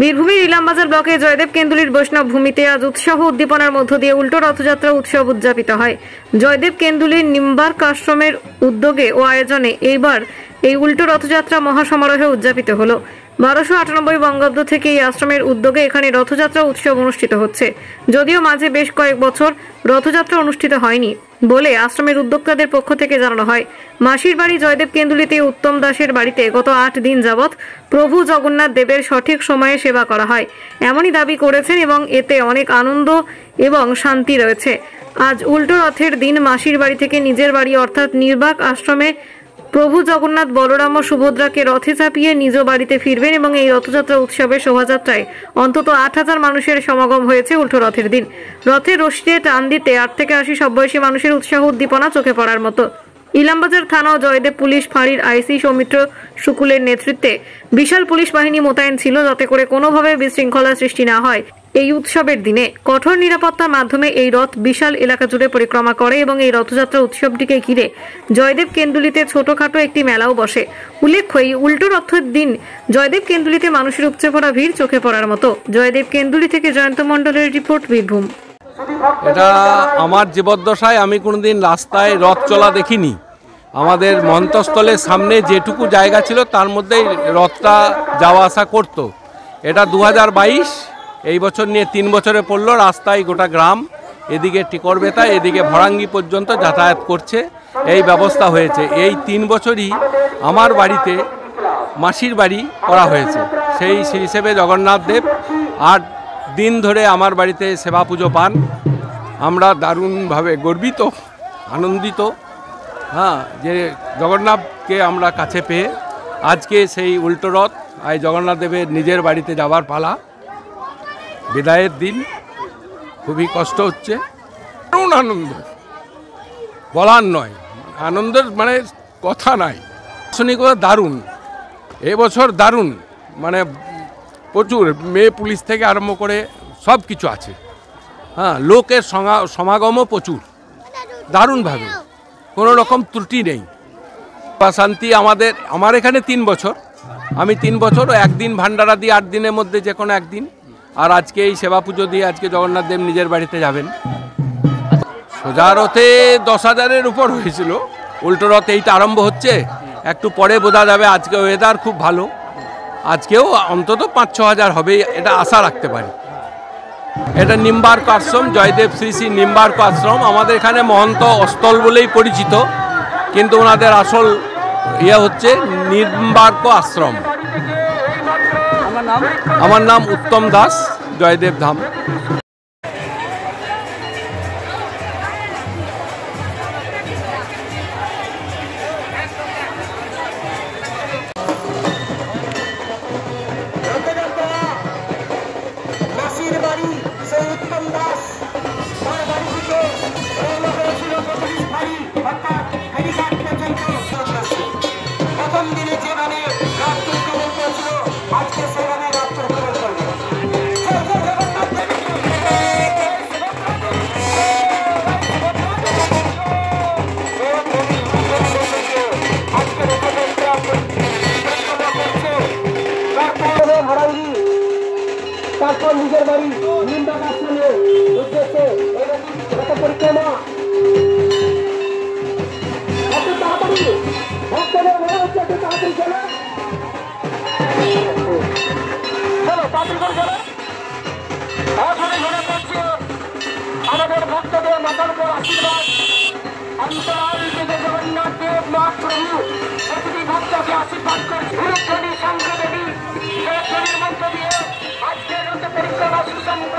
বীরভূমের ইলামবাজার ব্লকে জয়দেব কেন্দুলির বৈষ্ণব ভূমিতে আজ উৎসাহ উদ্দীপনার মধ্য দিয়ে উল্টো রথযাত্রা উৎসব উদযাপিত হয়। জয়দেব কেন্দুলির নিম্বার্ক আশ্রমের উদ্যোগে ও আয়োজনে এইবার এই উল্টো রথযাত্রা মহাসমারোহে উদযাপিত হলো। 1298 বঙ্গাব্দ থেকে এই আশ্রমের উদ্যোগে এখানে রথযাত্রা উৎসব অনুষ্ঠিত হচ্ছে। যদিও মাঝে বেশ কয়েক বছর রথযাত্রা অনুষ্ঠিত হয়নি বলে আশ্রমের উদ্যোক্তাদের পক্ষ থেকে জানানো হয়। মাসির বাড়ি জয়দেব কেন্দুলিতে উত্তম দাসের বাড়িতে গত 8 দিন যাবৎ প্রভু জগন্নাথ দেবের সঠিক সময়ে সেবা করা হয় এমনই দাবি করেছেন এবং এতে অনেক আনন্দ এবং শান্তি রয়েছে। আজ উল্টো রথের দিন মাসির বাড়ি থেকে নিজের বাড়ি অর্থাৎ নির্বাক আশ্রমে প্রভু জগন্নাথ বলরাম ও সুভদ্রাকে রথে চাপিয়ে নিজ বাড়িতে ফিরবেন এবং এই রথযাত্রা উৎসবের শোভাযাত্রায় অন্তত 8000 মানুষের সমাগম হয়েছে উল্টো রথের দিন। রথের রশিতে টান দিতে 8 থেকে 80 সব বয়সী মানুষের উৎসাহ উদ্দীপনা চোখে পড়ার মতো। ইলামবাজার থানা ও জয়দেব পুলিশ ফাঁড়ির আইসি সৌমিত্র শুকুলের নেতৃত্বে বিশাল পুলিশ বাহিনী মোতায়েন ছিল যাতে করে কোনোভাবে বিশৃঙ্খলা সৃষ্টি না হয়। এই উৎসবের দিনে কঠোর নিরাপত্তার মাধ্যমে এই রথ বিশাল এলাকা জুড়ে পরিক্রমা করে এবং এই রথযাত্রা উৎসবটিকে ঘিরে জয়দেব কেন্দুলিতে ছোটখাটো একটি মেলাও বসে। উল্লেখ্য, এই উল্টো রথের দিন জয়দেব কেন্দুলিতে মানুষের উপচে পড়া ভিড় চোখে পড়ার মতো। জয়দেব কেন্দুলি থেকে জয়ন্ত মণ্ডলের রিপোর্ট, বীরভূম। এটা আমার জীবদ্দশায় আমি কোনোদিন রাস্তায় রথ চলা দেখিনি। আমাদের মন্ত্রস্থলের সামনে যেটুকু জায়গা ছিল তার মধ্যেই রথটা যাওয়া আসা করত। এটা 2022 এই বছর নিয়ে 3 বছরে পড়লো। রাস্তায় গোটা গ্রাম, এদিকে টিকরবেতা এদিকে ভরাঙ্গি পর্যন্ত যাতায়াত করছে, এই ব্যবস্থা হয়েছে। এই 3 বছরই আমার বাড়িতে মাসির বাড়ি করা হয়েছে। সেই হিসেবে জগন্নাথ দেব 8 দিন ধরে আমার বাড়িতে সেবা পুজো পান। আমরা দারুণভাবে গর্বিত, আনন্দিত, যে জগন্নাথকে আমরা কাছে পেয়ে আজকে সেই উল্টো রথ আজ জগন্নাথ দেবের নিজের বাড়িতে যাবার পালা। বিদায়ের দিন, খুবই কষ্ট হচ্ছে, দারুণ আনন্দ, বলার নয়, আনন্দের মানে কথা নাই। প্রশাসনিকভাবে দারুণ, এবছর দারুণ, মানে প্রচুর মেয়ে পুলিশ থেকে আরম্ভ করে সব কিছু আছে। লোকের সমাগমও প্রচুর, দারুণভাবে, কোনো রকম ত্রুটি নেই। শান্তি আমার এখানে 3 বছর, আমি 3 বছর 1 দিন ভান্ডারা দিই, 8 দিনের মধ্যে যে কোনো 1 দিন। আর আজকে এই সেবা পুজো দিয়ে আজকে জগন্নাথ দেব নিজের বাড়িতে যাবেন। সোজা রথে 10,000-এর উপর হয়েছিল। উল্টো রথ এইটা আরম্ভ হচ্ছে, একটু পরে বোঝা যাবে। আজকে ওয়েদার খুব ভালো, আজকেও অন্তত 5-6 হাজার হবে, এটা আশা রাখতে পারি। এটা নিম্বার্ক আশ্রম, জয়দেব শ্রী শ্রী নিম্বার্ক আশ্রম। আমাদের এখানে মহন্ত অস্থল বলেই পরিচিত, কিন্তু ওনাদের আসল হচ্ছে নিম্বার্ক আশ্রম। আমার নাম উত্তম দাস, জয়দেব ধাম। তারপর নিজের বাড়ি নিম্বাক আশ্রমের উদ্দেশ্যে রথ পরিক্রমা। এত তাড়াতাড়ি ভক্তদের মনে হচ্ছে একটু তাড়াতাড়ি চলে, চলো তাড়াতাড়ি করে চলে। এখনই ঘরে পড়ছে আমাদের ভক্তদের মাথার উপর আশীর্বাদ। অন্তরাল থেকে জগন্নাথ দেব মহাপ্রভু প্রতিটি ভক্তকে আশীর্বাদ করছে। শঙ্খ দেবী মন্ত্র দিয়ে আজকের রথ পরিক্রমা সুসম্পন্ন।